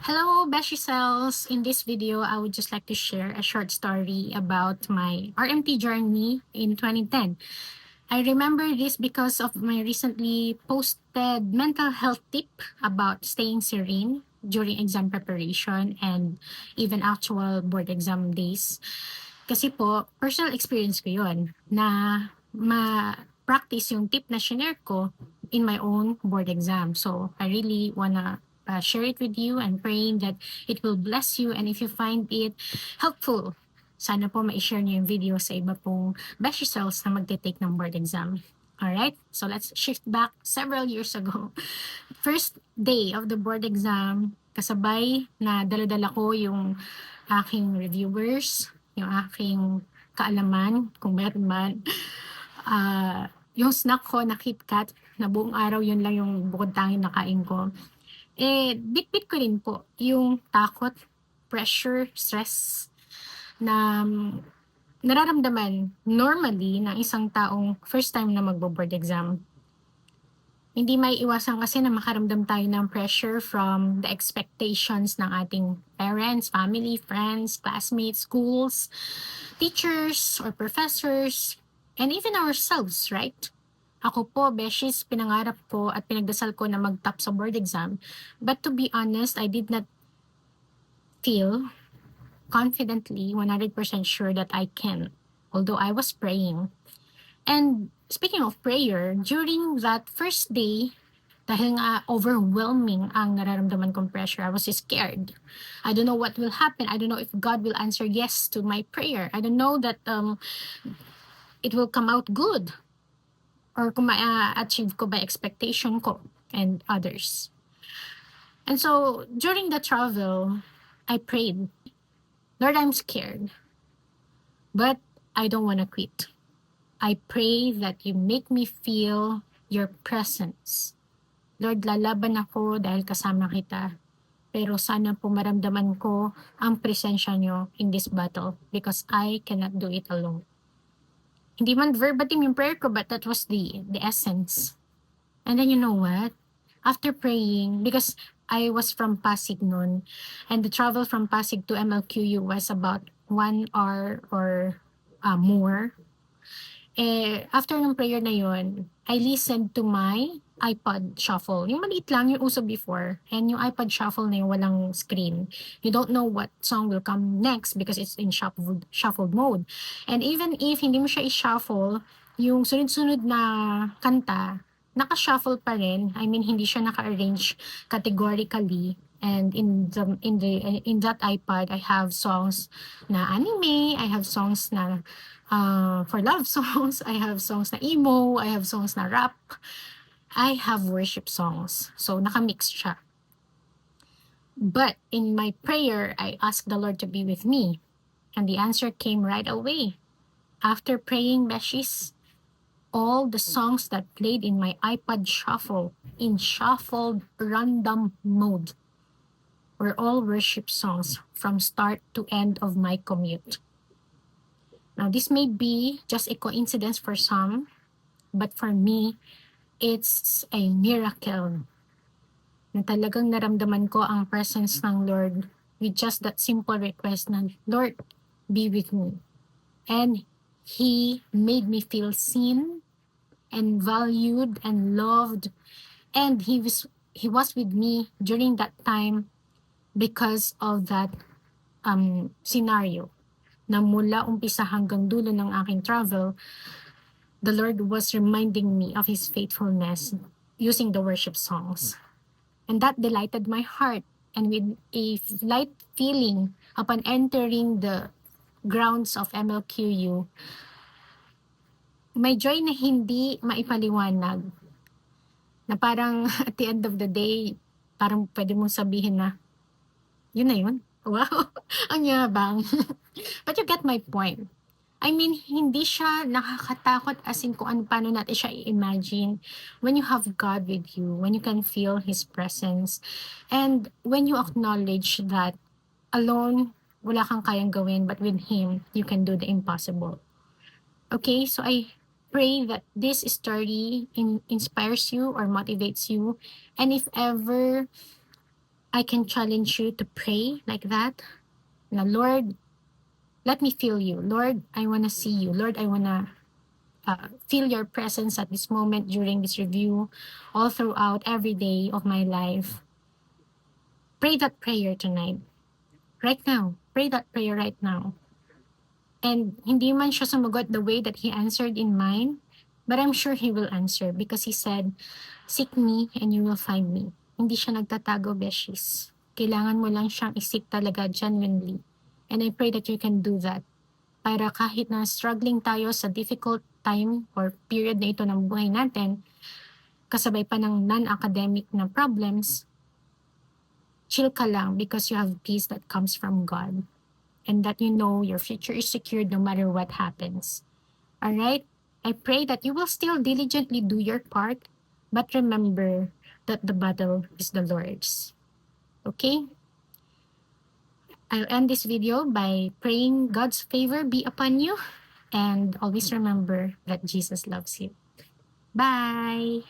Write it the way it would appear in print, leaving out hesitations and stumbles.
Hello, Beshi Cells. In this video, I would just like to share a short story about my RMT journey in 2010. I remember this because of my recently posted mental health tip about staying serene during exam preparation and even actual board exam days. Kasi po, personal experience ko yun na ma-practice yung tip na share ko in my own board exam. So, I really wanna share it with you and praying that it will bless you, and if you find it helpful, sana po ma-share niyo yung video sa iba pong best cells na magte-take ng board exam. Alright, so let's shift back several years ago. First day of the board exam, kasabay na dala-dala ko yung aking reviewers, yung aking kaalaman, kung meron man. Yung snack ko na KitKat, na buong araw yun lang yung bukod tanging nakain ko. Bit-bit ko rin po yung takot, pressure, stress na nararamdaman normally ng isang taong first time na magbo-board exam. Hindi may iwasan kasi na makaramdam tayo ng pressure from the expectations ng ating parents, family, friends, classmates, schools, teachers, or professors, and even ourselves, right? Ako po, Beshies, pinangarap ko at pinagdasal ko na mag-top sa board exam. But to be honest, I did not feel confidently 100% sure that I can, although I was praying. And speaking of prayer, during that first day, dahil nga overwhelming ang nararamdaman kong pressure, I was scared. I don't know what will happen. I don't know if God will answer yes to my prayer. I don't know that it will come out good or kung ma-achieve ko by expectation ko and others. And so, during the travel, I prayed, Lord, I'm scared, but I don't want to quit. I pray that you make me feel your presence. Lord, lalaban ako dahil kasama kita. Pero sana po maramdaman ko ang presensya nyo in this battle because I cannot do it alone. Hindi man verbatim yung prayer ko, but that was the essence. And then you know what? After praying, because I was from Pasig noon, and the travel from Pasig to MLQU was about 1 hour or more. After ng prayer na yun, I listened to my iPod shuffle. Yung maliit lang, yung uso before. And yung iPod shuffle na yung walang screen. You don't know what song will come next because it's in shuffled mode. And even if hindi mo siya i-shuffle, yung sunod-sunod na kanta, naka-shuffle pa rin. I mean, hindi siya naka-arrange categorically. And in that iPod, I have songs na anime, I have songs na for love songs, I have songs na emo, I have songs na rap, I have worship songs. So, nakamix siya. But in my prayer, I asked the Lord to be with me. And the answer came right away. After praying, Beshies, all the songs that played in my iPod shuffle, in shuffled random mode, were all worship songs from start to end of my commute. Now, this may be just a coincidence for some, but for me, it's a miracle na talagang naramdaman ko ang presence ng Lord with just that simple request na, Lord, be with me. And He made me feel seen and valued and loved. And He was with me during that time because of that scenario. Na mula umpisa hanggang dulo ng aking travel, the Lord was reminding me of His faithfulness using the worship songs. And that delighted my heart. And with a light feeling upon entering the grounds of MLQU, may joy na hindi maipaliwanag. Na parang at the end of the day, parang pwede mong sabihin na, yun na yun. Wow, ang yabang. But you get my point. I mean, hindi siya nakakatakot as in kung paano natin siya i-imagine when you have God with you, when you can feel His presence, and when you acknowledge that alone, wala kang kayang gawin, but with Him, you can do the impossible. Okay, so I pray that this story inspires you or motivates you, and if ever I can challenge you to pray like that. Na, Lord, let me feel you. Lord, I want to see you. Lord, I want to feel your presence at this moment during this review, all throughout every day of my life. Pray that prayer tonight. Right now. Pray that prayer right now. And hindi man siya sumagot the way that he answered in mine, but I'm sure he will answer because he said, "Seek me and you will find me." Hindi siya nagtatago, beshies. Kailangan mo lang siyang isik talaga genuinely. And I pray that you can do that. Para kahit na struggling tayo sa difficult time or period na ito ng buhay natin, kasabay pa ng non-academic na problems, chill ka lang because you have peace that comes from God. And that you know your future is secured no matter what happens. All right? I pray that you will still diligently do your part, but remember that the battle is the Lord's. Okay? I'll end this video by praying God's favor be upon you, and always remember that Jesus loves you. Bye!